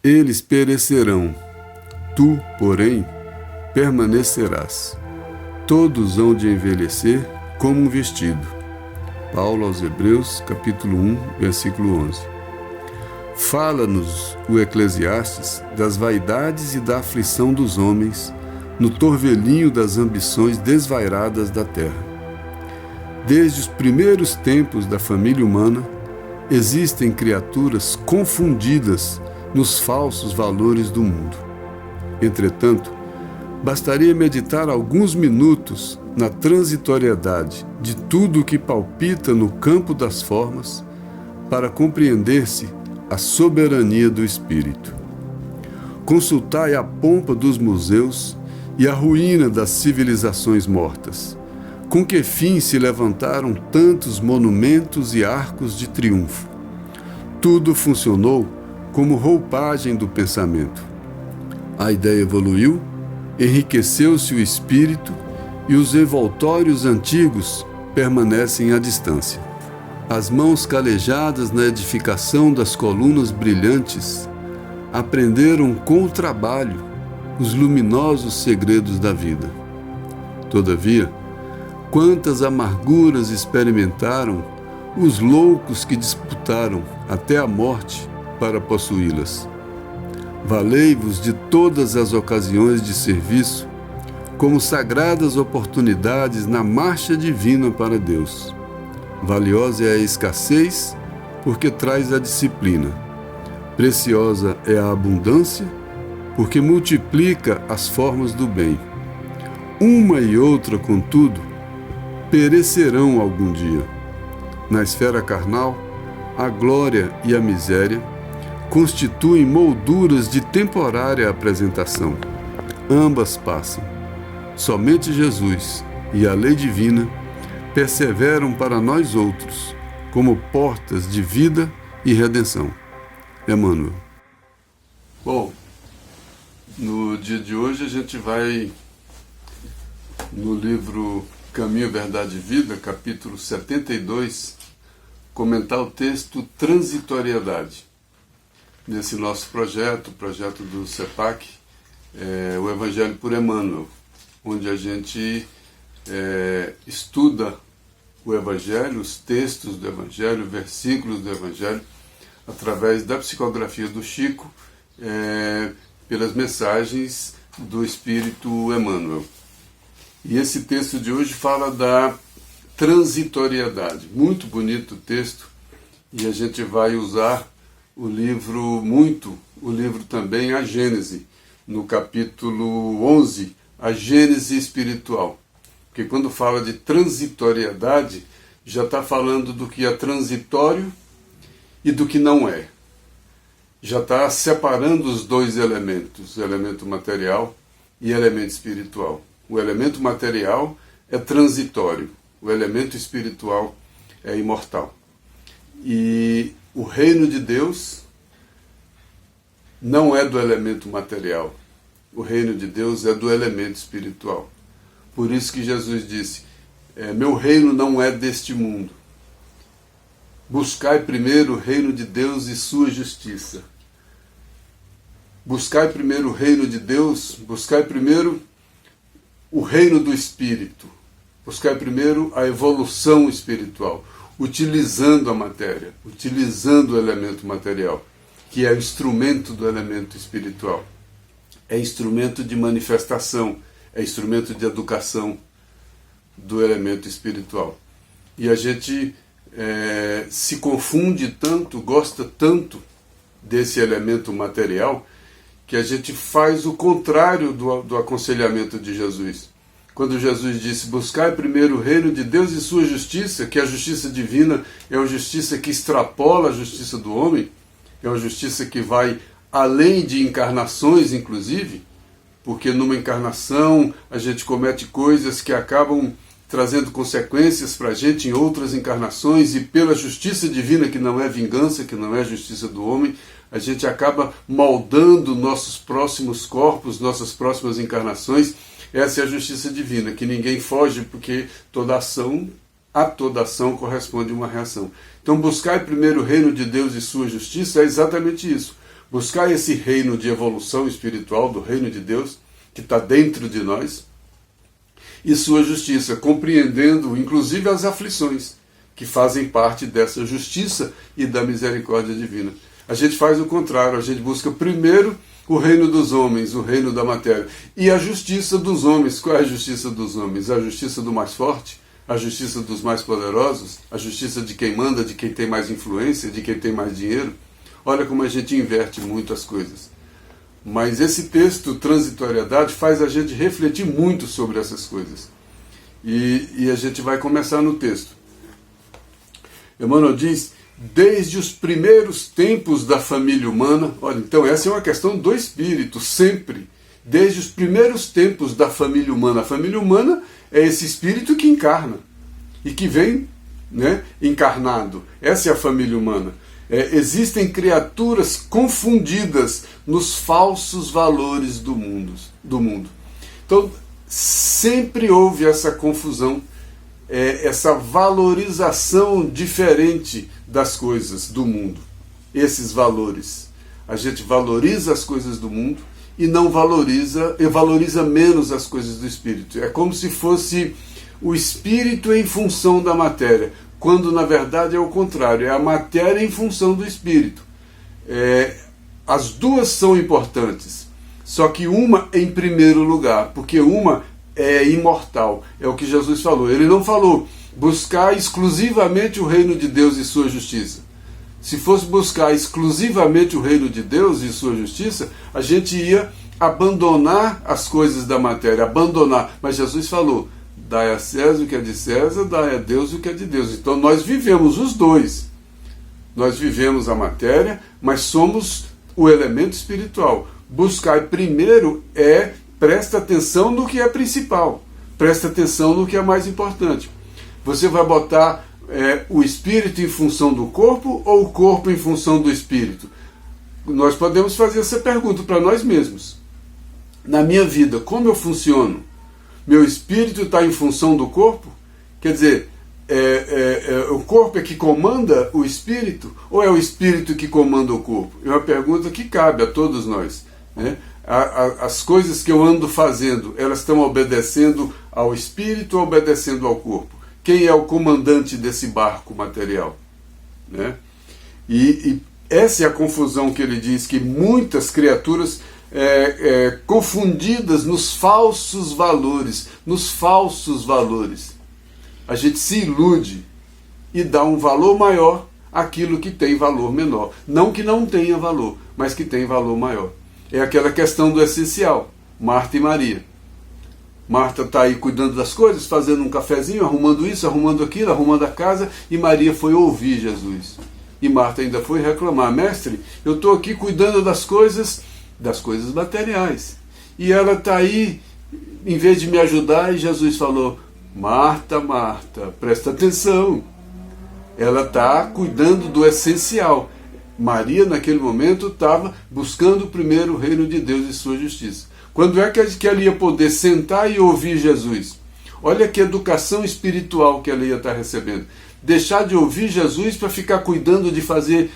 Eles perecerão, tu, porém, permanecerás. Todos hão de envelhecer como um vestido. Paulo aos Hebreus, capítulo 1, versículo 11. Fala-nos o Eclesiastes das vaidades e da aflição dos homens no torvelinho das ambições desvairadas da terra. Desde os primeiros tempos da família humana, existem criaturas confundidas nos falsos valores do mundo. Entretanto, bastaria meditar alguns minutos na transitoriedade de tudo o que palpita no campo das formas para compreender-se a soberania do espírito. Consultai a pompa dos museus e a ruína das civilizações mortas. Com que fim se levantaram tantos monumentos e arcos de triunfo? Tudo funcionou como roupagem do pensamento. A ideia evoluiu, enriqueceu-se o espírito e os envoltórios antigos permanecem à distância. As mãos calejadas na edificação das colunas brilhantes aprenderam com o trabalho os luminosos segredos da vida. Todavia, quantas amarguras experimentaram os loucos que disputaram até a morte para possuí-las. Valei-vos de todas as ocasiões de serviço como sagradas oportunidades na marcha divina para Deus. Valiosa é a escassez, porque traz a disciplina. Preciosa é a abundância, porque multiplica as formas do bem. Uma e outra, contudo, perecerão algum dia. Na esfera carnal, a glória e a miséria constituem molduras de temporária apresentação. Ambas passam. Somente Jesus e a lei divina perseveram para nós outros, como portas de vida e redenção. Emmanuel. Bom, no dia de hoje a gente vai no livro Caminho, Verdade e Vida, capítulo 72, comentar o texto Transitoriedade. Nesse nosso projeto, o projeto do CEPAC, o Evangelho por Emmanuel, onde a gente estuda o Evangelho, os textos do Evangelho, versículos do Evangelho, através da psicografia do Chico, pelas mensagens do Espírito Emmanuel. E esse texto de hoje fala da transitoriedade. Muito bonito o texto, e a gente vai usar o livro também A Gênese, no capítulo 11, a Gênese espiritual. Porque quando fala de transitoriedade, já está falando do que é transitório e do que não é. Já está separando os dois elementos, o elemento material e o elemento espiritual. O elemento material é transitório, o elemento espiritual é imortal. E o reino de Deus não é do elemento material, o reino de Deus é do elemento espiritual. Por isso que Jesus disse, meu reino não é deste mundo. Buscai primeiro o reino de Deus e sua justiça. Buscai primeiro o reino de Deus, buscai primeiro o reino do Espírito. Buscai primeiro a evolução espiritual, utilizando a matéria, utilizando o elemento material, que é o instrumento do elemento espiritual. É instrumento de manifestação, é instrumento de educação do elemento espiritual. E a gente se confunde tanto, gosta tanto desse elemento material, que a gente faz o contrário do aconselhamento de Jesus. Quando Jesus disse, buscai primeiro o reino de Deus e sua justiça, que a justiça divina é uma justiça que extrapola a justiça do homem, é uma justiça que vai além de encarnações, inclusive, porque numa encarnação a gente comete coisas que acabam trazendo consequências para a gente em outras encarnações, e pela justiça divina, que não é vingança, que não é justiça do homem, a gente acaba moldando nossos próximos corpos, nossas próximas encarnações. Essa é a justiça divina, que ninguém foge, porque toda ação a toda ação corresponde uma reação. Então, buscar primeiro o reino de Deus e sua justiça é exatamente isso. Buscar esse reino de evolução espiritual, do reino de Deus, que está dentro de nós, e sua justiça, compreendendo inclusive as aflições, que fazem parte dessa justiça e da misericórdia divina. A gente faz o contrário, a gente busca primeiro o reino dos homens, o reino da matéria, e a justiça dos homens. Qual é a justiça dos homens? A justiça do mais forte? A justiça dos mais poderosos? A justiça de quem manda, de quem tem mais influência, de quem tem mais dinheiro? Olha como a gente inverte muito as coisas. Mas esse texto, Transitoriedade, faz a gente refletir muito sobre essas coisas. E a gente vai começar no texto. Emmanuel diz, desde os primeiros tempos da família humana, olha, então essa é uma questão do espírito, sempre. Desde os primeiros tempos da família humana. A família humana é esse espírito que encarna e que vem, né, encarnado. Essa é a família humana. Existem criaturas confundidas nos falsos valores do mundo. Então, sempre houve essa confusão, essa valorização diferente das coisas do mundo. Esses valores. A gente valoriza as coisas do mundo e não valoriza, e valoriza menos as coisas do espírito. É como se fosse o espírito em função da matéria, quando na verdade é o contrário, é a matéria em função do espírito. As duas são importantes, só que uma em primeiro lugar, porque uma é imortal, é o que Jesus falou. Ele não falou buscar exclusivamente o reino de Deus e sua justiça. Se fosse buscar exclusivamente o reino de Deus e sua justiça, a gente ia abandonar as coisas da matéria, abandonar. Mas Jesus falou, dai a César o que é de César, dai a Deus o que é de Deus. Então nós vivemos os dois. Nós vivemos a matéria, mas somos o elemento espiritual. Buscar primeiro presta atenção no que é principal. Presta atenção no que é mais importante. Você vai botar o espírito em função do corpo ou o corpo em função do espírito? Nós podemos fazer essa pergunta para nós mesmos. Na minha vida, como eu funciono? Meu espírito está em função do corpo? Quer dizer, o corpo é que comanda o espírito? Ou é o espírito que comanda o corpo? É uma pergunta que cabe a todos nós, né? As coisas que eu ando fazendo, elas estão obedecendo ao espírito ou obedecendo ao corpo? Quem é o comandante desse barco material? Né? E essa é a confusão que ele diz, que muitas criaturas confundidas nos falsos valores, a gente se ilude e dá um valor maior àquilo que tem valor menor. Não que não tenha valor, mas que tem valor maior. É aquela questão do essencial, Marta e Maria. Marta está aí cuidando das coisas, fazendo um cafezinho, arrumando isso, arrumando aquilo, arrumando a casa, e Maria foi ouvir Jesus. E Marta ainda foi reclamar, mestre, eu estou aqui cuidando das coisas materiais. E ela está aí, em vez de me ajudar, e Jesus falou, Marta, Marta, presta atenção. Ela está cuidando do essencial. Maria, naquele momento, estava buscando primeiro o reino de Deus e sua justiça. Quando é que ela ia poder sentar e ouvir Jesus? Olha que educação espiritual que ela ia estar recebendo. Deixar de ouvir Jesus para ficar cuidando de fazer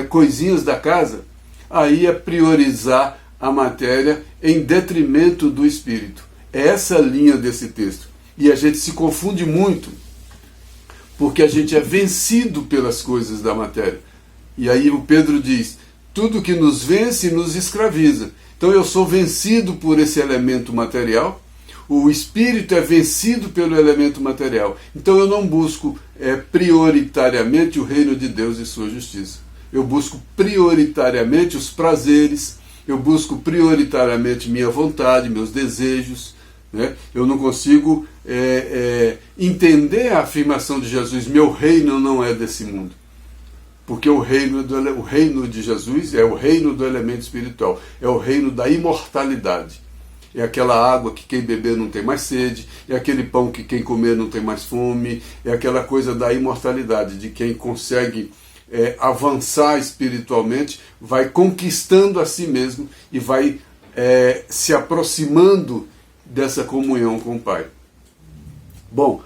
coisinhas da casa, aí é priorizar a matéria em detrimento do espírito. É essa a linha desse texto. E a gente se confunde muito, porque a gente é vencido pelas coisas da matéria. E aí o Pedro diz, tudo que nos vence nos escraviza. Então eu sou vencido por esse elemento material, o espírito é vencido pelo elemento material. Então eu não busco prioritariamente o reino de Deus e sua justiça. Eu busco prioritariamente os prazeres, eu busco prioritariamente minha vontade, meus desejos. Né? Eu não consigo entender a afirmação de Jesus, meu reino não é desse mundo. Porque o reino de Jesus é o reino do elemento espiritual, é o reino da imortalidade. É aquela água que quem beber não tem mais sede, é aquele pão que quem comer não tem mais fome, é aquela coisa da imortalidade, de quem consegue avançar espiritualmente, vai conquistando a si mesmo e vai se aproximando dessa comunhão com o Pai. Bom,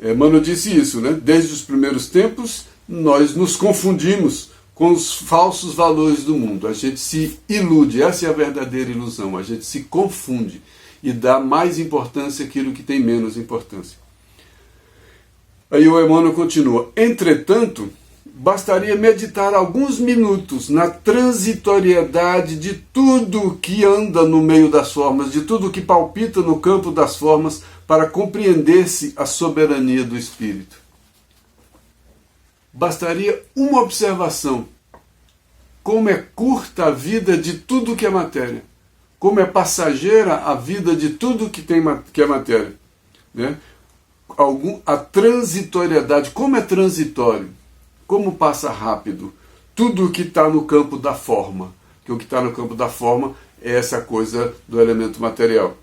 Emmanuel disse isso, né? Desde os primeiros tempos, nós nos confundimos com os falsos valores do mundo. A gente se ilude, essa é a verdadeira ilusão. A gente se confunde e dá mais importância àquilo que tem menos importância. Aí o Emmanuel continua: entretanto, bastaria meditar alguns minutos na transitoriedade de tudo que anda no meio das formas, de tudo que palpita no campo das formas, para compreender-se a soberania do Espírito. Bastaria uma observação: como é curta a vida de tudo que é matéria, como é passageira a vida de tudo que é matéria, né? A transitoriedade, como é transitório, como passa rápido tudo que está no campo da forma, que o que está no campo da forma é essa coisa do elemento material.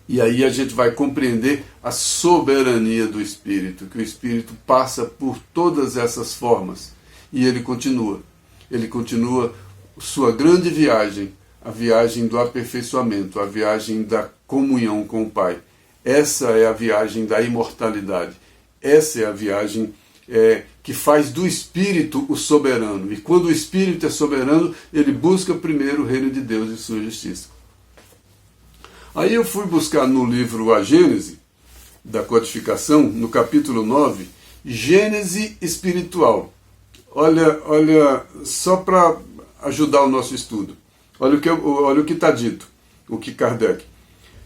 E aí a gente vai compreender a soberania do Espírito, que o Espírito passa por todas essas formas e ele continua sua grande viagem, a viagem do aperfeiçoamento, a viagem da comunhão com o Pai. Essa é a viagem da imortalidade, essa é a viagem que faz do Espírito o soberano. E quando o Espírito é soberano, ele busca primeiro o reino de Deus e sua justiça. Aí eu fui buscar no livro A Gênese, da codificação, no capítulo 9, Gênese espiritual. Olha, só para ajudar o nosso estudo. Olha o que está dito, o que Kardec.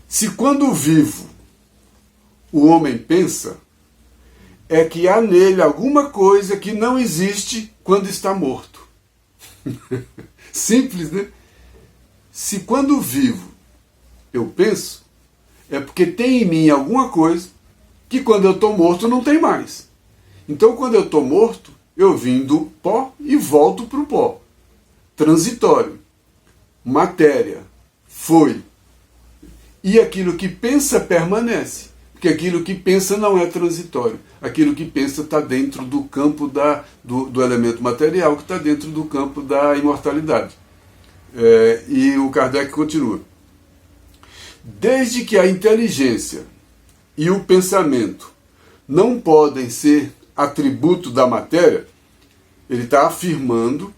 Se quando vivo o homem pensa, é que há nele alguma coisa que não existe quando está morto. Simples, né? Se quando vivo eu penso, é porque tem em mim alguma coisa que quando eu estou morto não tem mais. Então quando eu estou morto, eu vim do pó e volto para o pó. Transitório. Matéria. Foi. E aquilo que pensa permanece. Porque aquilo que pensa não é transitório. Aquilo que pensa está dentro do campo do elemento material, que está dentro do campo da imortalidade. E o Kardec continua. Desde que a inteligência e o pensamento não podem ser atributo da matéria, ele está afirmando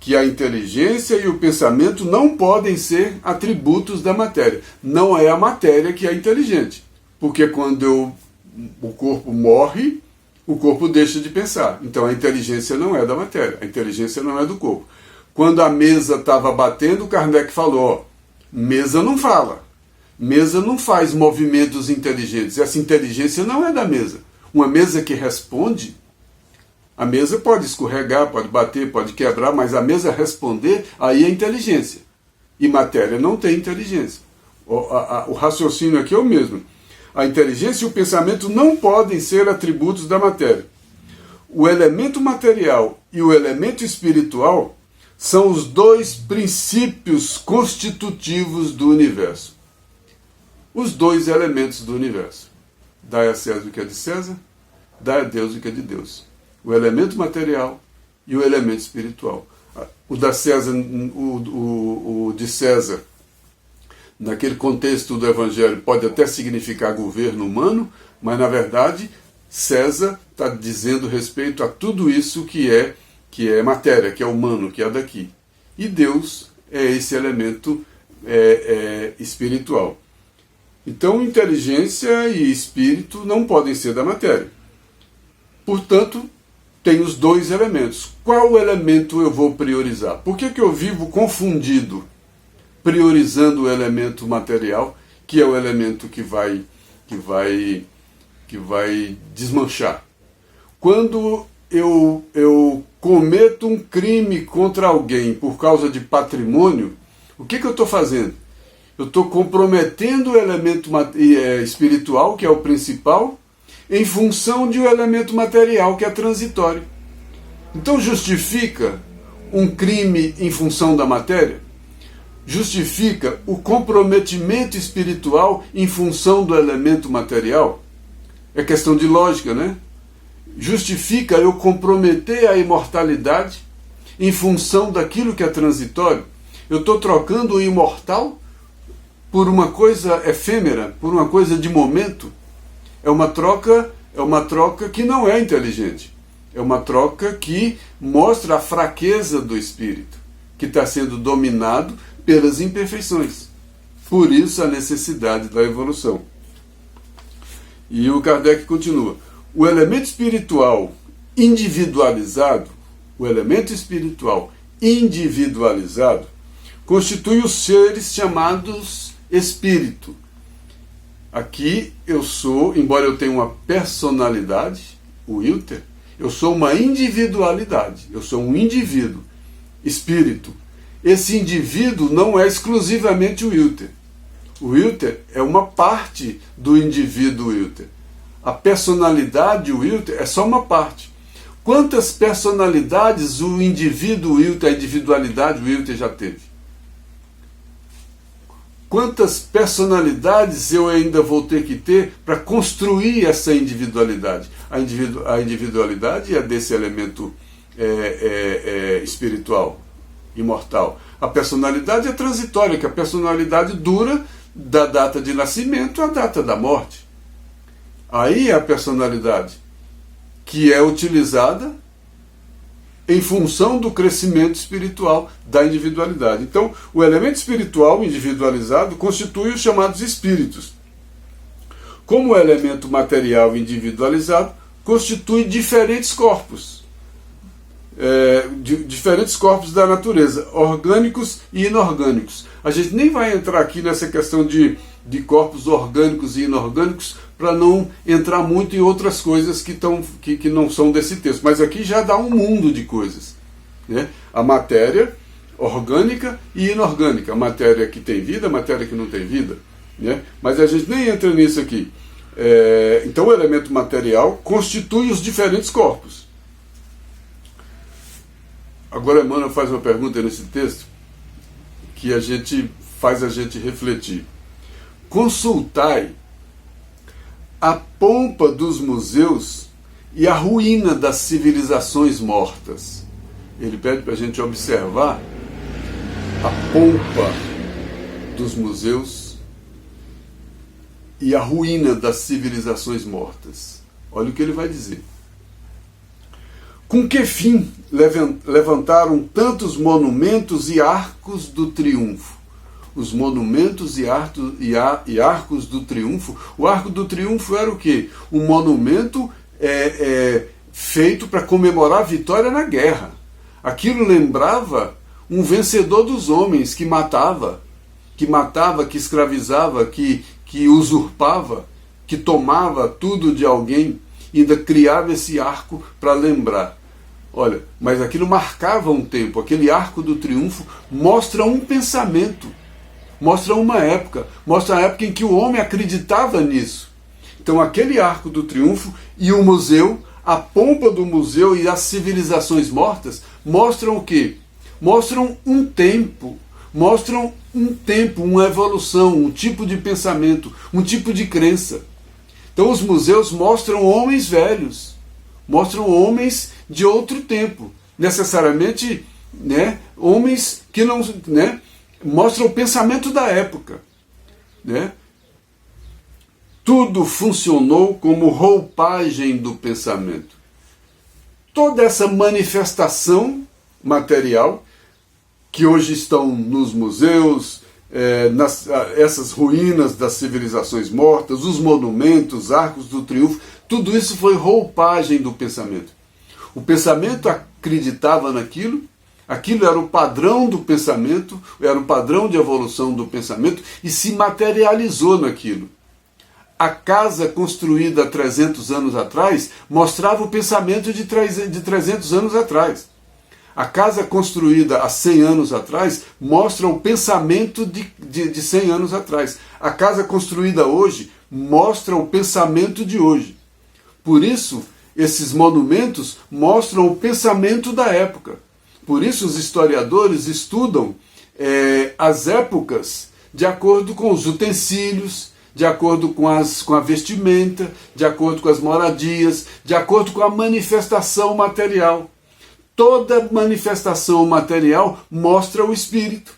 que a inteligência e o pensamento não podem ser atributos da matéria. Não é a matéria que é inteligente. Porque quando o corpo morre, o corpo deixa de pensar. Então a inteligência não é da matéria, a inteligência não é do corpo. Quando a mesa estava batendo, Kardec falou, mesa não fala, mesa não faz movimentos inteligentes, essa inteligência não é da mesa. Uma mesa que responde, a mesa pode escorregar, pode bater, pode quebrar, mas a mesa responder, aí é inteligência. E matéria não tem inteligência. O raciocínio aqui é o mesmo. A inteligência e o pensamento não podem ser atributos da matéria. O elemento material e o elemento espiritual são os dois princípios constitutivos do universo. Os dois elementos do universo. Dai a César o que é de César, dai a Deus o que é de Deus. O elemento material e o elemento espiritual. O da César, o de César, naquele contexto do Evangelho, pode até significar governo humano, mas na verdade César está dizendo respeito a tudo isso que é matéria, que é humano, que é daqui. E Deus é esse elemento espiritual. Então inteligência e espírito não podem ser da matéria. Portanto, tem os dois elementos. Qual elemento eu vou priorizar? Por que eu vivo confundido, priorizando o elemento material, que é o elemento que vai desmanchar? Quando eu cometo um crime contra alguém por causa de patrimônio, o que eu estou fazendo? Eu estou comprometendo o elemento espiritual, que é o principal, em função de um elemento material, que é transitório. Então justifica um crime em função da matéria? Justifica o comprometimento espiritual em função do elemento material? É questão de lógica, né? Justifica eu comprometer a imortalidade em função daquilo que é transitório? Eu estou trocando o imortal por uma coisa efêmera, por uma coisa de momento? É uma troca é uma troca que não é inteligente. É uma troca que mostra a fraqueza do espírito, que está sendo dominado pelas imperfeições. Por isso a necessidade da evolução. E o Kardec continua: o elemento espiritual individualizado, constitui os seres chamados espírito. Aqui eu sou, embora eu tenha uma personalidade, o Wilter, eu sou uma individualidade, eu sou um indivíduo, espírito. Esse indivíduo não é exclusivamente o Wilter. O Wilter é uma parte do indivíduo Wilter. A personalidade Wilter é só uma parte. Quantas personalidades o indivíduo Wilter, a individualidade Wilter já teve? Quantas personalidades eu ainda vou ter que ter para construir essa individualidade? A individualidade é desse elemento espiritual, imortal. A personalidade é transitória, que a personalidade dura da data de nascimento à data da morte. Aí é a personalidade que é utilizada em função do crescimento espiritual da individualidade. Então, o elemento espiritual individualizado constitui os chamados espíritos. Como o elemento material individualizado constitui diferentes corpos. Diferentes corpos da natureza, orgânicos e inorgânicos. A gente nem vai entrar aqui nessa questão de corpos orgânicos e inorgânicos para não entrar muito em outras coisas que não são desse texto. Mas aqui já dá um mundo de coisas, né? A matéria orgânica e inorgânica, a matéria que tem vida, a matéria que não tem vida, né? Mas a gente nem entra nisso aqui. Então o elemento material constitui os diferentes corpos. Agora Emmanuel faz uma pergunta nesse texto que faz a gente refletir. Consultai a pompa dos museus e a ruína das civilizações mortas. Ele pede para a gente observar a pompa dos museus e a ruína das civilizações mortas. Olha o que ele vai dizer. Com que fim levantaram tantos monumentos e arcos do triunfo? Os monumentos e arcos do triunfo. O arco do triunfo era o quê? Um monumento feito para comemorar a vitória na guerra. Aquilo lembrava um vencedor dos homens que matava, que escravizava, que usurpava, que tomava tudo de alguém e ainda criava esse arco para lembrar. Olha, mas aquilo marcava um tempo. Aquele arco do triunfo mostra um pensamento, mostra uma época, mostra a época em que o homem acreditava nisso. Então aquele arco do triunfo e o museu, a pompa do museu e as civilizações mortas mostram o quê? Mostram um tempo, uma evolução, um tipo de pensamento, um tipo de crença. Então os museus mostram homens velhos, mostram homens de outro tempo, necessariamente, né, homens que não, né, mostram o pensamento da época, né? Tudo funcionou como roupagem do pensamento. Toda essa manifestação material que hoje estão nos museus, essas ruínas das civilizações mortas, os monumentos, arcos do triunfo, tudo isso foi roupagem do pensamento. O pensamento acreditava naquilo, aquilo era o padrão do pensamento, era o padrão de evolução do pensamento e se materializou naquilo. A casa construída há 300 anos atrás mostrava o pensamento de 300 anos atrás. A casa construída há 100 anos atrás mostra o pensamento de 100 anos atrás. A casa construída hoje mostra o pensamento de hoje. Por isso, esses monumentos mostram o pensamento da época. Por isso, os historiadores estudam as épocas de acordo com os utensílios, de acordo com a vestimenta, de acordo com as moradias, de acordo com a manifestação material. Toda manifestação material mostra o espírito.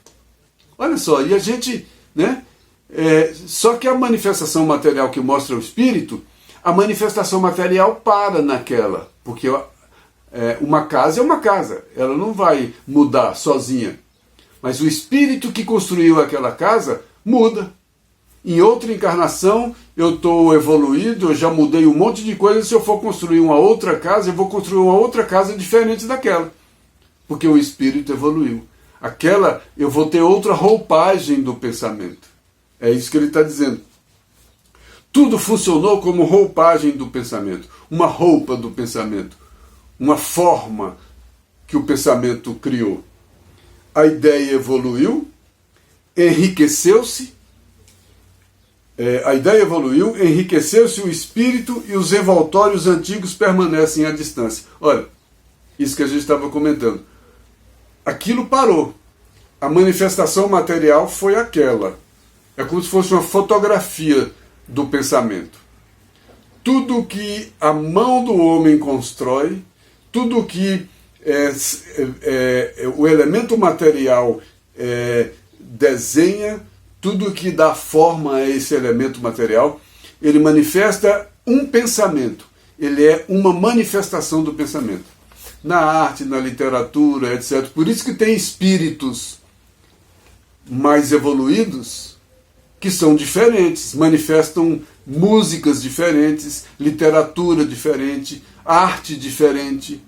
Olha só, e a gente, né? Só que a manifestação material que mostra o espírito, a manifestação material para naquela, porque uma casa é uma casa, ela não vai mudar sozinha. Mas o espírito que construiu aquela casa muda. Em outra encarnação, eu estou evoluído, eu já mudei um monte de coisa. Se eu for construir uma outra casa, eu vou construir uma outra casa diferente daquela. Porque o espírito evoluiu. Aquela, eu vou ter outra roupagem do pensamento. É isso que ele está dizendo. Tudo funcionou como roupagem do pensamento. Uma roupa do pensamento. Uma forma que o pensamento criou. A ideia evoluiu, enriqueceu-se. A ideia evoluiu, enriqueceu-se o espírito e os envoltórios antigos permanecem à distância. Olha, isso que a gente estava comentando. Aquilo parou. A manifestação material foi aquela. É como se fosse uma fotografia do pensamento. Tudo que a mão do homem constrói, tudo que o elemento material desenha, tudo que dá forma a esse elemento material, ele manifesta um pensamento. Ele é uma manifestação do pensamento. Na arte, na literatura, etc. Por isso que tem espíritos mais evoluídos que são diferentes, manifestam músicas diferentes, literatura diferente, arte diferentes,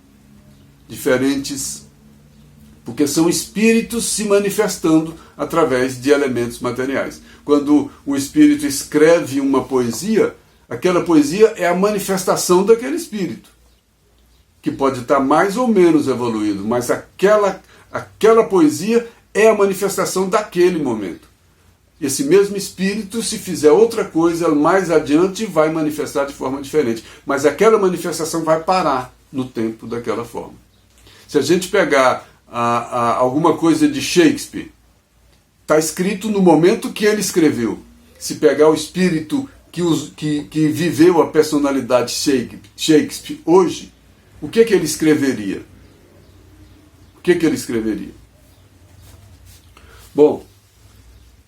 porque são espíritos se manifestando através de elementos materiais. Quando o espírito escreve uma poesia, aquela poesia é a manifestação daquele espírito, que pode estar mais ou menos evoluído, mas aquela poesia é a manifestação daquele momento. Esse mesmo espírito, se fizer outra coisa, mais adiante vai manifestar de forma diferente. Mas aquela manifestação vai parar no tempo daquela forma. Se a gente pegar alguma coisa de Shakespeare, está escrito no momento que ele escreveu. Se pegar o espírito que viveu a personalidade Shakespeare hoje, o que ele escreveria? O que ele escreveria? Bom,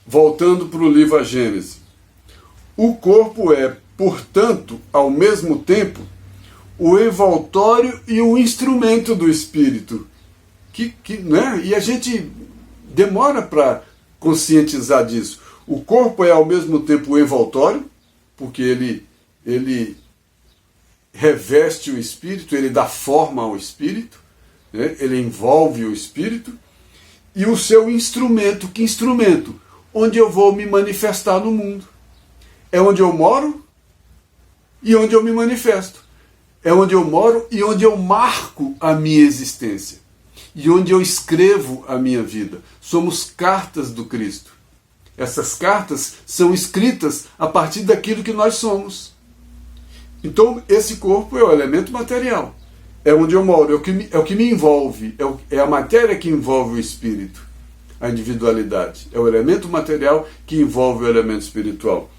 voltando para o livro A Gênese. O corpo é, portanto, ao mesmo tempo, o envoltório e o instrumento do espírito. Né? E a gente demora para conscientizar disso. O corpo é ao mesmo tempo o envoltório, porque ele reveste o espírito, ele dá forma ao espírito, né? Ele envolve o espírito, e o seu instrumento. Que instrumento? Onde eu vou me manifestar no mundo. É onde eu moro e onde eu me manifesto. É onde eu moro e onde eu marco a minha existência. E onde eu escrevo a minha vida. Somos cartas do Cristo. Essas cartas são escritas a partir daquilo que nós somos. Então, esse corpo é o elemento material. É onde eu moro, é o que me envolve. É a matéria que envolve o espírito. A individualidade. É o elemento material que envolve o elemento espiritual.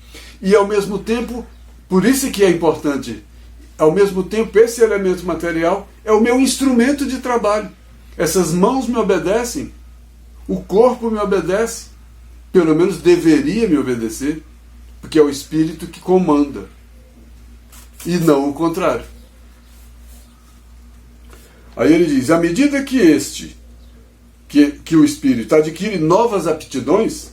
E, ao mesmo tempo, por isso que é importante, ao mesmo tempo, esse elemento material é o meu instrumento de trabalho. Essas mãos me obedecem, o corpo me obedece, pelo menos deveria me obedecer, porque é o espírito que comanda, e não o contrário. Aí ele diz, à medida que que o espírito adquire novas aptidões,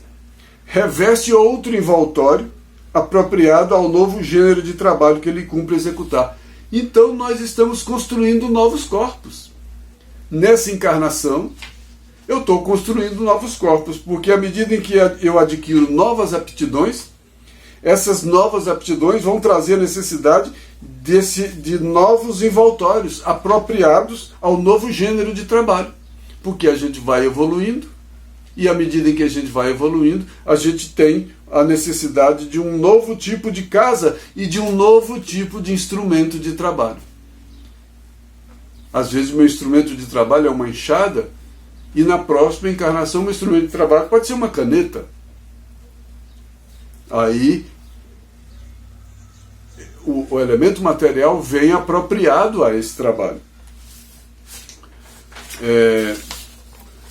reveste outro envoltório apropriado ao novo gênero de trabalho que ele cumpre executar. Então nós estamos construindo novos corpos. Nessa encarnação, eu estou construindo novos corpos, porque à medida em que eu adquiro novas aptidões, essas novas aptidões vão trazer a necessidade de novos envoltórios apropriados ao novo gênero de trabalho. Porque a gente vai evoluindo, e à medida em que a gente vai evoluindo, a gente tem a necessidade de um novo tipo de casa e de um novo tipo de instrumento de trabalho. Às vezes o meu instrumento de trabalho é uma enxada, e na próxima encarnação o meu instrumento de trabalho pode ser uma caneta. Aí o elemento material vem apropriado a esse trabalho.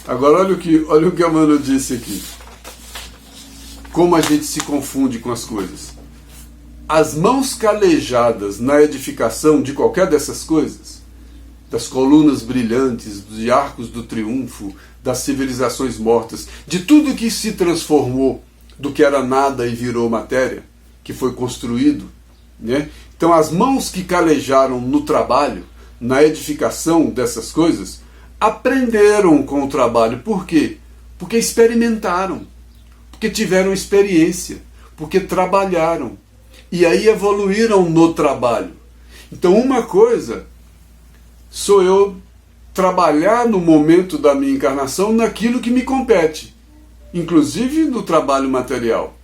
Agora olha o que a Mano disse aqui. Como a gente se confunde com as coisas. as mãos calejadas na edificação de qualquer dessas coisas, das colunas brilhantes, dos arcos do triunfo, das civilizações mortas, de tudo que se transformou do que era nada e virou matéria, que foi construído, né? Então as mãos que calejaram no trabalho, na edificação dessas coisas, aprenderam com o trabalho. Por quê? Porque experimentaram, porque tiveram experiência, porque trabalharam, e aí evoluíram no trabalho. Então uma coisa sou eu trabalhar no momento da minha encarnação naquilo que me compete, inclusive no trabalho material.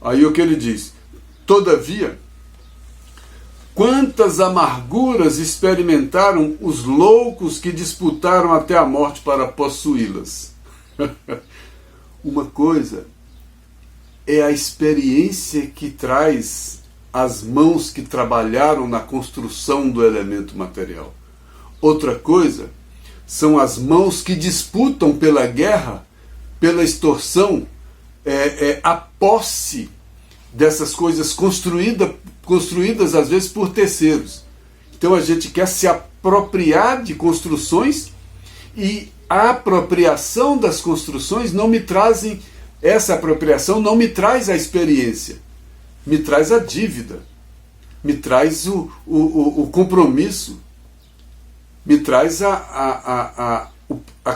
Aí o que ele diz? Todavia, quantas amarguras experimentaram os loucos que disputaram até a morte para possuí-las. Uma coisa é a experiência que traz as mãos que trabalharam na construção do elemento material. Outra coisa são as mãos que disputam pela guerra, pela extorsão, a posse dessas coisas construídas às vezes por terceiros. Então a gente quer se apropriar de construções, e a apropriação das construções não me trazem, essa apropriação não me traz a experiência, me traz a dívida, me traz o compromisso, me traz a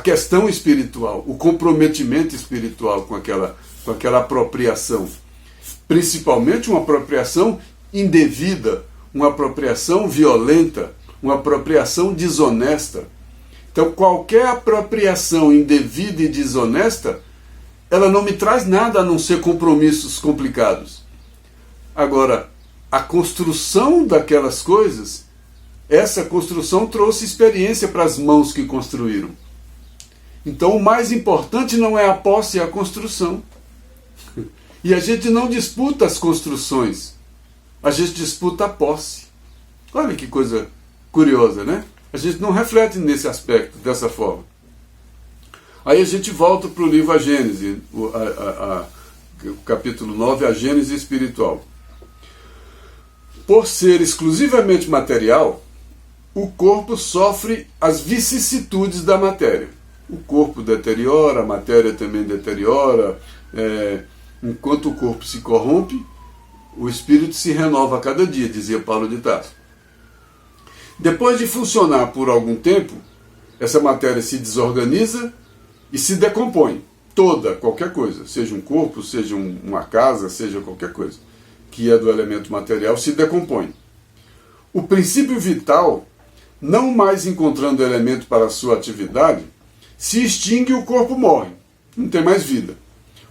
questão espiritual, o comprometimento espiritual com aquela apropriação. Principalmente uma apropriação indevida, uma apropriação violenta, uma apropriação desonesta. Então qualquer apropriação indevida e desonesta, ela não me traz nada a não ser compromissos complicados. Agora, a construção daquelas coisas, essa construção trouxe experiência para as mãos que construíram. Então o mais importante não é a posse, é a construção. E a gente não disputa as construções, a gente disputa a posse. Olha que coisa curiosa, né? A gente não reflete nesse aspecto, dessa forma. Aí a gente volta para o livro A Gênese, o capítulo 9, a Gênese espiritual. Por ser exclusivamente material, o corpo sofre as vicissitudes da matéria. O corpo deteriora, a matéria também deteriora. Enquanto o corpo se corrompe, o espírito se renova a cada dia, dizia Paulo de Tarso. Depois de funcionar por algum tempo, essa matéria se desorganiza e se decompõe. Qualquer coisa, seja um corpo, seja uma casa, seja qualquer coisa, que é do elemento material, se decompõe. O princípio vital, não mais encontrando elemento para a sua atividade, se extingue e o corpo morre. Não tem mais vida.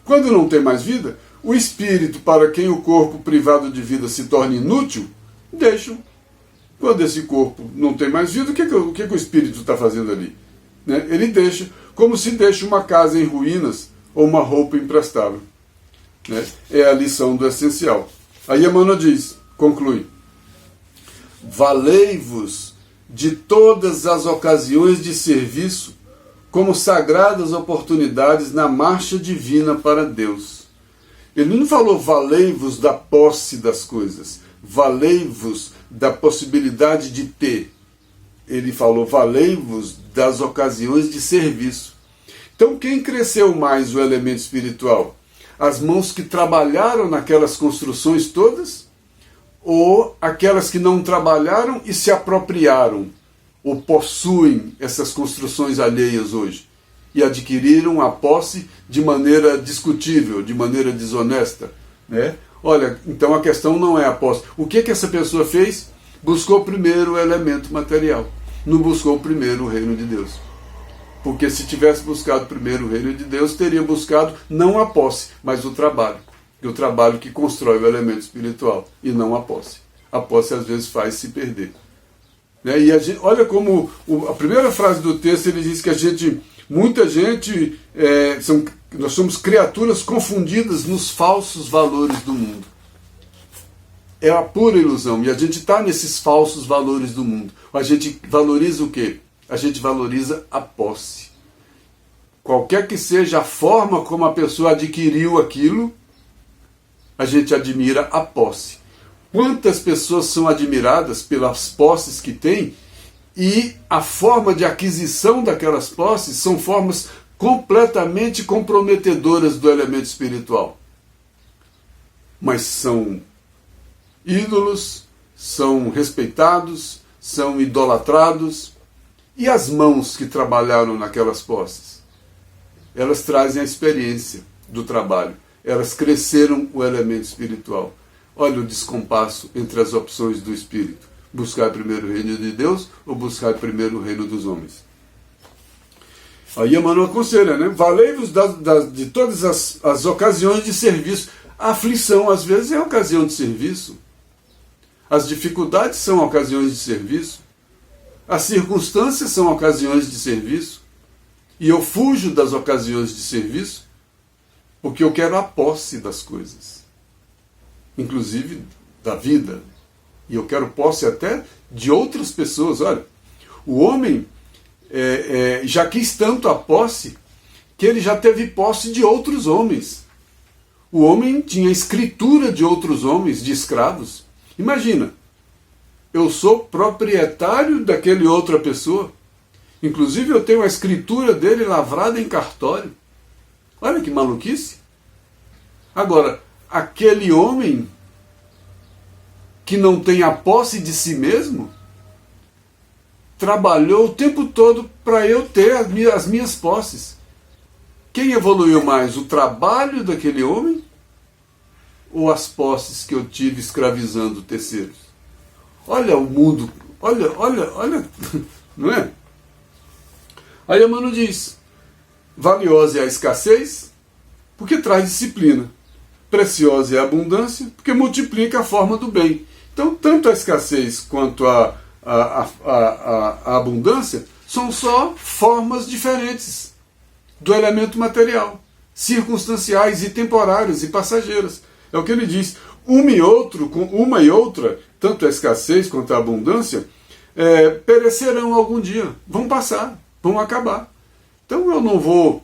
Quando não tem mais vida, o espírito, para quem o corpo privado de vida se torna inútil, deixa. Quando esse corpo não tem mais vida, o que o espírito está fazendo ali? Né? Ele deixa, como se deixa uma casa em ruínas ou uma roupa imprestável. Né? É a lição do essencial. Aí Emmanuel diz, conclui: valei-vos de todas as ocasiões de serviço como sagradas oportunidades na marcha divina para Deus. Ele não falou valei-vos da posse das coisas, valei-vos da possibilidade de ter. Ele falou valei-vos das ocasiões de serviço. Então quem cresceu mais o elemento espiritual? As mãos que trabalharam naquelas construções todas? Ou aquelas que não trabalharam e se apropriaram? Ou possuem essas construções alheias hoje e adquiriram a posse de maneira discutível, de maneira desonesta, né? Olha, então a questão não é a posse. O que essa pessoa fez? Buscou primeiro o elemento material, não buscou primeiro o reino de Deus. Porque se tivesse buscado primeiro o reino de Deus, teria buscado não a posse, mas o trabalho. E o trabalho que constrói o elemento espiritual, e não a posse. A posse às vezes faz se perder. E a gente, olha como a primeira frase do texto ele diz que muita gente, nós somos criaturas confundidas nos falsos valores do mundo. É a pura ilusão, e a gente está nesses falsos valores do mundo. A gente valoriza o quê? A gente valoriza a posse. Qualquer que seja a forma como a pessoa adquiriu aquilo, a gente admira a posse. Quantas pessoas são admiradas pelas posses que têm, e a forma de aquisição daquelas posses são formas completamente comprometedoras do elemento espiritual. Mas são ídolos, são respeitados, são idolatrados. E as mãos que trabalharam naquelas posses? Elas trazem a experiência do trabalho. Elas cresceram o elemento espiritual. Olha o descompasso entre as opções do Espírito. Buscar primeiro o reino de Deus ou buscar primeiro o reino dos homens? Aí Emmanuel aconselha, né? Valei-vos de todas as ocasiões de serviço. A aflição, às vezes, é ocasião de serviço. As dificuldades são ocasiões de serviço. As circunstâncias são ocasiões de serviço. E eu fujo das ocasiões de serviço porque eu quero a posse das coisas. Inclusive da vida. E eu quero posse até de outras pessoas. Olha, o homem já quis tanto a posse que ele já teve posse de outros homens. O homem tinha escritura de outros homens, de escravos. Imagina, eu sou proprietário daquele outra pessoa. Inclusive eu tenho a escritura dele lavrada em cartório. Olha que maluquice. Agora, aquele homem que não tem a posse de si mesmo, trabalhou o tempo todo para eu ter as minhas posses. Quem evoluiu mais, o trabalho daquele homem ou as posses que eu tive escravizando terceiros? Olha o mundo, olha, não é? Aí Emmanuel diz, valiosa é a escassez, porque traz disciplina. Preciosa é a abundância, porque multiplica a forma do bem. Então, tanto a escassez quanto a abundância são só formas diferentes do elemento material, circunstanciais e temporárias e passageiras. É o que ele diz. Uma e outra, tanto a escassez quanto a abundância, perecerão algum dia, vão passar, vão acabar. Então eu não vou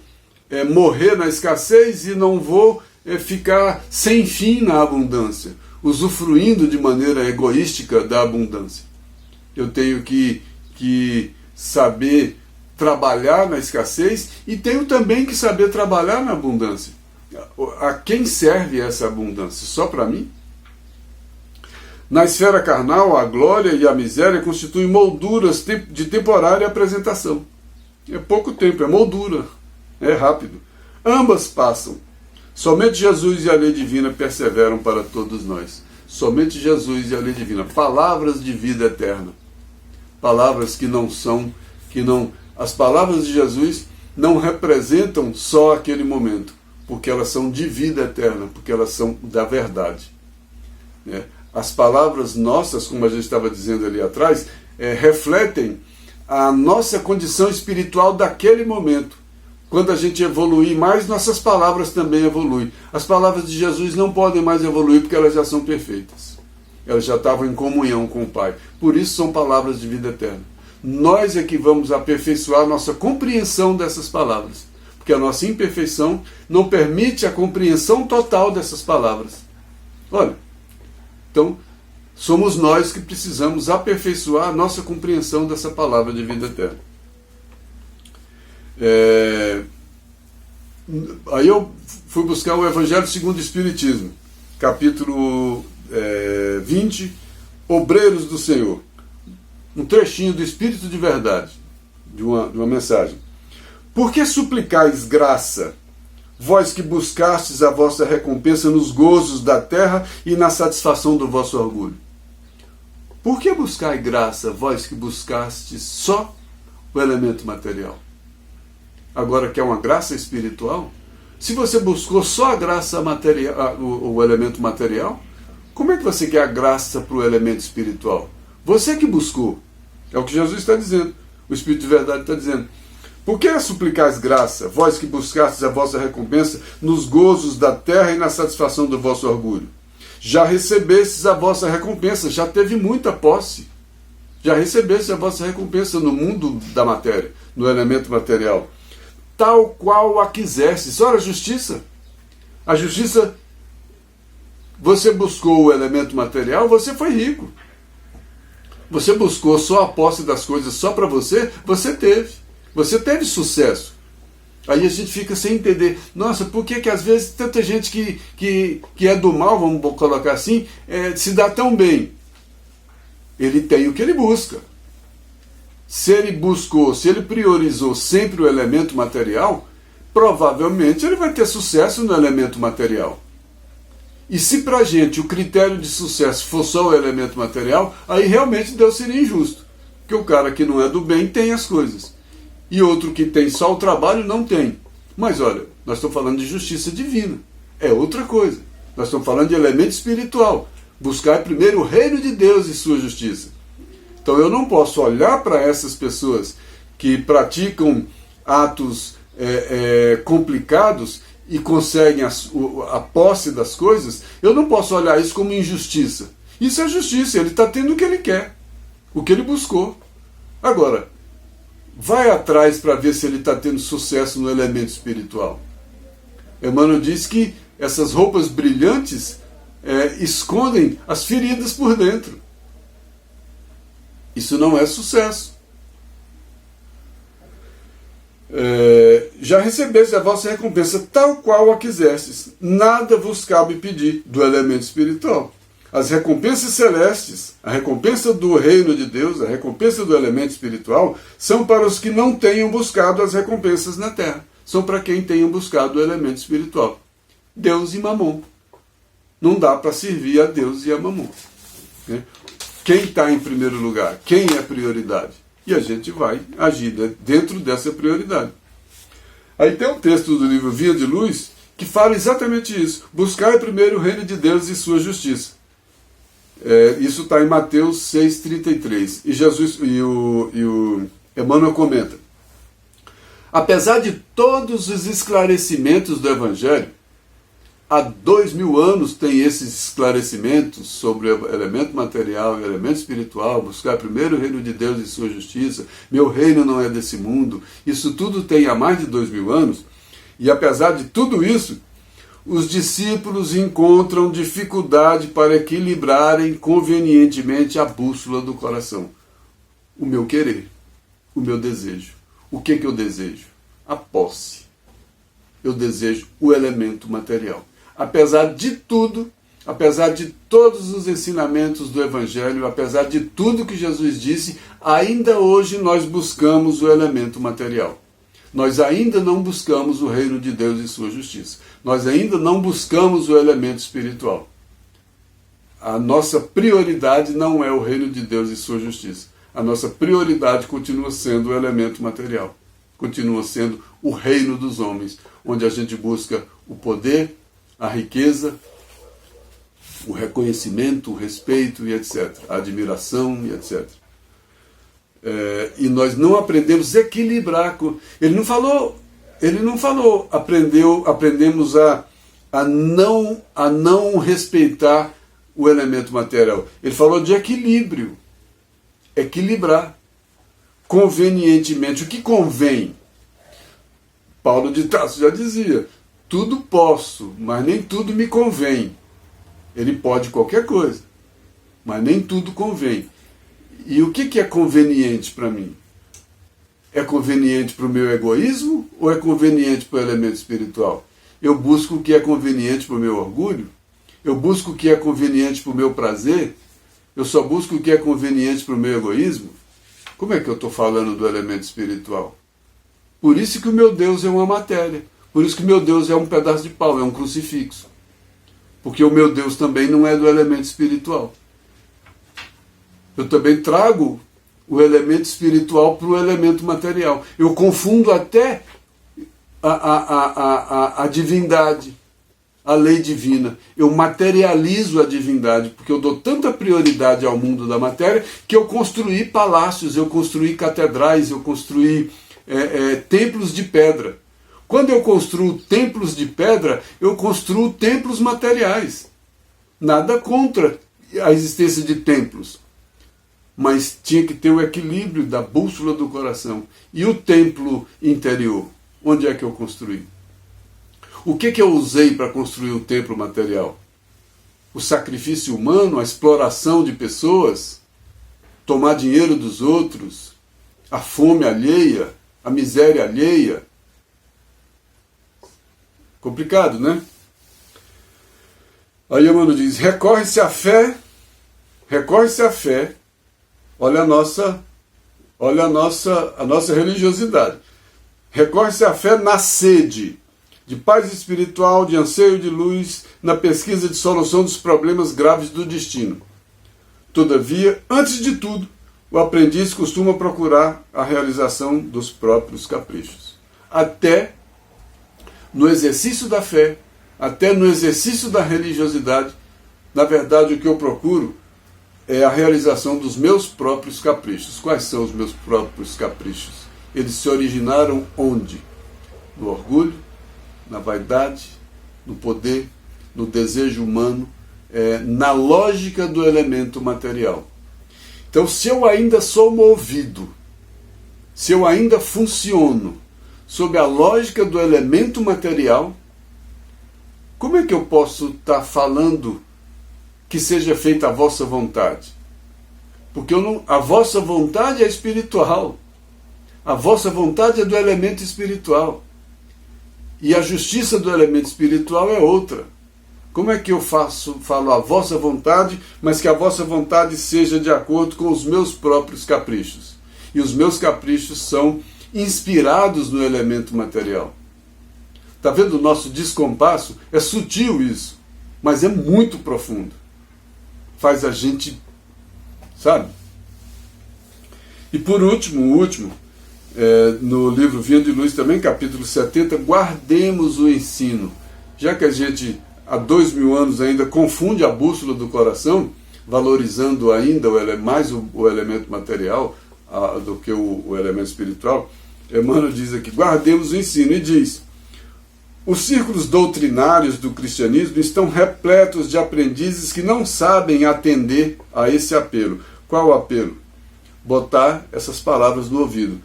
morrer na escassez e não vou ficar sem fim na abundância, usufruindo de maneira egoística da abundância. Eu tenho que saber trabalhar na escassez e tenho também que saber trabalhar na abundância. A quem serve essa abundância? Só para mim? Na esfera carnal, a glória e a miséria constituem molduras de temporária apresentação. É pouco tempo, é moldura, é rápido. Ambas passam. Somente Jesus e a lei divina perseveram para todos nós. Somente Jesus e a lei divina. Palavras de vida eterna. Palavras as palavras de Jesus não representam só aquele momento, porque elas são de vida eterna, porque elas são da verdade. As palavras nossas, como a gente estava dizendo ali atrás, refletem a nossa condição espiritual daquele momento. Quando a gente evoluir mais, nossas palavras também evoluem. As palavras de Jesus não podem mais evoluir porque elas já são perfeitas. Elas já estavam em comunhão com o Pai. Por isso são palavras de vida eterna. Nós é que vamos aperfeiçoar a nossa compreensão dessas palavras. Porque a nossa imperfeição não permite a compreensão total dessas palavras. Olha, então somos nós que precisamos aperfeiçoar a nossa compreensão dessa palavra de vida eterna. Aí eu fui buscar o Evangelho segundo o Espiritismo, capítulo 20, Obreiros do Senhor. Um trechinho do Espírito de Verdade, de uma mensagem. Por que suplicais graça, vós que buscastes a vossa recompensa nos gozos da terra e na satisfação do vosso orgulho? Por que buscai graça, vós que buscastes só o elemento material? Agora quer uma graça espiritual? Se você buscou só a graça material, o elemento material, como é que você quer a graça para o elemento espiritual? Você que buscou. É o que Jesus está dizendo. O Espírito de Verdade está dizendo. Por que suplicais graça, vós que buscastes a vossa recompensa nos gozos da terra e na satisfação do vosso orgulho? Já recebestes a vossa recompensa, já teve muita posse. Já recebestes a vossa recompensa no mundo da matéria, no elemento material. Tal qual a quisestes. Ora, a justiça Você buscou o elemento material, você foi rico. Você buscou só a posse das coisas só para você, você teve. Você teve sucesso. Aí a gente fica sem entender. Nossa, por que às vezes tanta gente que é do mal, vamos colocar assim, se dá tão bem? Ele tem o que ele busca. Se ele buscou, se ele priorizou sempre o elemento material, provavelmente ele vai ter sucesso no elemento material. E se pra gente o critério de sucesso for só o elemento material, aí realmente Deus seria injusto. Porque o cara que não é do bem tem as coisas. E outro que tem só o trabalho não tem. Mas olha, nós estamos falando de justiça divina. É outra coisa. Nós estamos falando de elemento espiritual. Buscar primeiro o reino de Deus e sua justiça. Então eu não posso olhar para essas pessoas que praticam atos complicados e conseguem a posse das coisas, eu não posso olhar isso como injustiça. Isso é justiça, ele está tendo o que ele quer, o que ele buscou. Agora, vai atrás para ver se ele está tendo sucesso no elemento espiritual. Emmanuel diz que essas roupas brilhantes escondem as feridas por dentro. Isso não é sucesso. Já recebeste a vossa recompensa tal qual a quisestes. Nada vos cabe pedir do elemento espiritual. As recompensas celestes, a recompensa do reino de Deus, a recompensa do elemento espiritual, são para os que não tenham buscado as recompensas na terra. São para quem tenham buscado o elemento espiritual. Deus e Mamon. Não dá para servir a Deus e a Mamon. Quem está em primeiro lugar? Quem é prioridade? E a gente vai agir dentro dessa prioridade. Aí tem um texto do livro Via de Luz que fala exatamente isso. Buscar primeiro o reino de Deus e sua justiça. Isso está em Mateus 6,33. E Jesus e o Emmanuel comenta: apesar de todos os esclarecimentos do Evangelho, há 2000 anos tem esses esclarecimentos sobre o elemento material e o elemento espiritual, buscar primeiro o reino de Deus e sua justiça, meu reino não é desse mundo, isso tudo tem há mais de 2000 anos, e apesar de tudo isso, os discípulos encontram dificuldade para equilibrarem convenientemente a bússola do coração. O meu querer, o meu desejo. O que eu desejo? A posse. Eu desejo o elemento material. Apesar de tudo, apesar de todos os ensinamentos do Evangelho, apesar de tudo que Jesus disse, ainda hoje nós buscamos o elemento material. Nós ainda não buscamos o reino de Deus e sua justiça. Nós ainda não buscamos o elemento espiritual. A nossa prioridade não é o reino de Deus e sua justiça. A nossa prioridade continua sendo o elemento material. Continua sendo o reino dos homens, onde a gente busca o poder, a riqueza, o reconhecimento, o respeito e etc. A admiração e etc. E nós não aprendemos a equilibrar. Ele não falou, aprendemos a não respeitar o elemento material. Ele falou de equilíbrio. Equilibrar. Convenientemente. O que convém? Paulo de Tarso já dizia: tudo posso, mas nem tudo me convém. Ele pode qualquer coisa, mas nem tudo convém. E o que é conveniente para mim? É conveniente para o meu egoísmo ou é conveniente para o elemento espiritual? Eu busco o que é conveniente para o meu orgulho? Eu busco o que é conveniente para o meu prazer? Eu só busco o que é conveniente para o meu egoísmo? Como é que eu estou falando do elemento espiritual? Por isso que o meu Deus é uma matéria. Por isso que o meu Deus é um pedaço de pau, é um crucifixo. Porque o meu Deus também não é do elemento espiritual. Eu também trago o elemento espiritual para o elemento material. Eu confundo até a divindade, a lei divina. Eu materializo a divindade, porque eu dou tanta prioridade ao mundo da matéria que eu construí palácios, eu construí catedrais, eu construí templos de pedra. Quando eu construo templos de pedra, eu construo templos materiais. Nada contra a existência de templos. Mas tinha que ter o equilíbrio da bússola do coração. E o templo interior? Onde é que eu construí? O que eu usei para construir o templo material? o sacrifício humano, a exploração de pessoas, tomar dinheiro dos outros, a fome alheia, a miséria alheia. Complicado, né? Aí Emmanuel diz, recorre-se à fé, olha a nossa religiosidade. Recorre-se à fé na sede de paz espiritual, de anseio de luz, na pesquisa de solução dos problemas graves do destino. Todavia, antes de tudo, o aprendiz costuma procurar a realização dos próprios caprichos. Até no exercício da fé, até no exercício da religiosidade, na verdade o que eu procuro é a realização dos meus próprios caprichos. Quais são os meus próprios caprichos? Eles se originaram onde? No orgulho, na vaidade, no poder, no desejo humano, na lógica do elemento material. Então, se eu ainda sou movido, se eu ainda funciono sob a lógica do elemento material, como é que eu posso estar falando que seja feita a vossa vontade? Porque a vossa vontade é espiritual. A vossa vontade é do elemento espiritual. E a justiça do elemento espiritual é outra. Como é que eu falo a vossa vontade, mas que a vossa vontade seja de acordo com os meus próprios caprichos? E os meus caprichos são inspirados no elemento material. Está vendo o nosso descompasso? É sutil isso, mas é muito profundo. Faz a gente, sabe? E por último, no livro Vinha de Luz também, capítulo 70, guardemos o ensino. Já que a gente, há 2000 anos ainda, confunde a bússola do coração, valorizando ainda mais o elemento material do que o elemento espiritual, Emmanuel diz aqui, guardemos o ensino, e diz, os círculos doutrinários do cristianismo estão repletos de aprendizes que não sabem atender a esse apelo. Qual o apelo? Botar essas palavras no ouvido.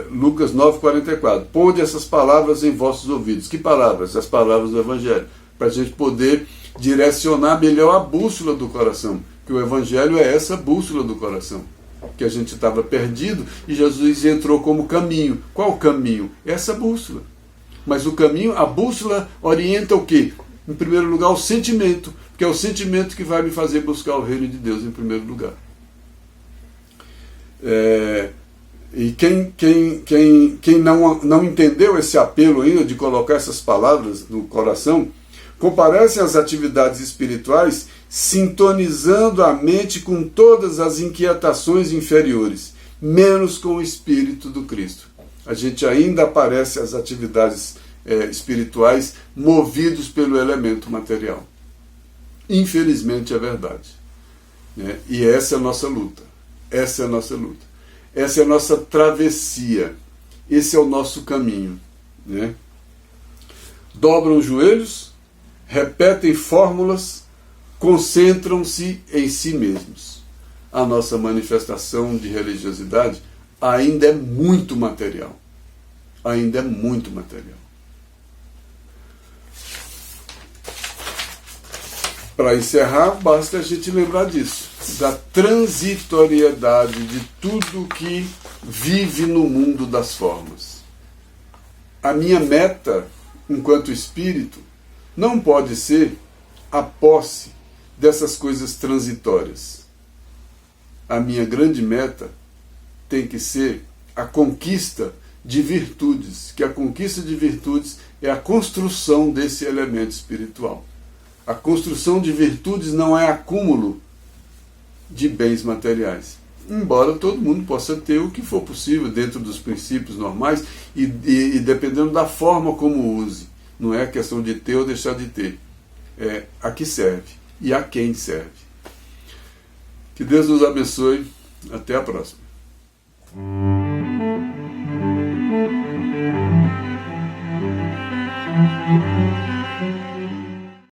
Lucas 9,44. Ponde essas palavras em vossos ouvidos. Que palavras? As palavras do Evangelho. Para a gente poder direcionar melhor a bússola do coração. Que o Evangelho é essa bússola do coração. Que a gente estava perdido e Jesus entrou como caminho. Qual o caminho? Essa bússola. Mas o caminho, a bússola orienta o quê? Em primeiro lugar, o sentimento. Porque é o sentimento que vai me fazer buscar o reino de Deus em primeiro lugar. E quem não entendeu esse apelo ainda de colocar essas palavras no coração, comparece às atividades espirituais sintonizando a mente com todas as inquietações inferiores, menos com o Espírito do Cristo. A gente ainda aparece às atividades espirituais movidos pelo elemento material. Infelizmente é verdade. Né? E essa é a nossa luta. Essa é a nossa luta. Essa é a nossa travessia. Esse é o nosso caminho. Né? Dobram os joelhos, repetem fórmulas, concentram-se em si mesmos. A nossa manifestação de religiosidade ainda é muito material. Ainda é muito material. Para encerrar, basta a gente lembrar disso, da transitoriedade de tudo que vive no mundo das formas. A minha meta, enquanto espírito, não pode ser a posse dessas coisas transitórias. A minha grande meta tem que ser a conquista de virtudes, que a conquista de virtudes é a construção desse elemento espiritual. A construção de virtudes não é acúmulo de bens materiais. Embora todo mundo possa ter o que for possível dentro dos princípios normais e dependendo da forma como use. Não é questão de ter ou deixar de ter. É a que serve e a quem serve. Que Deus nos abençoe. Até a próxima.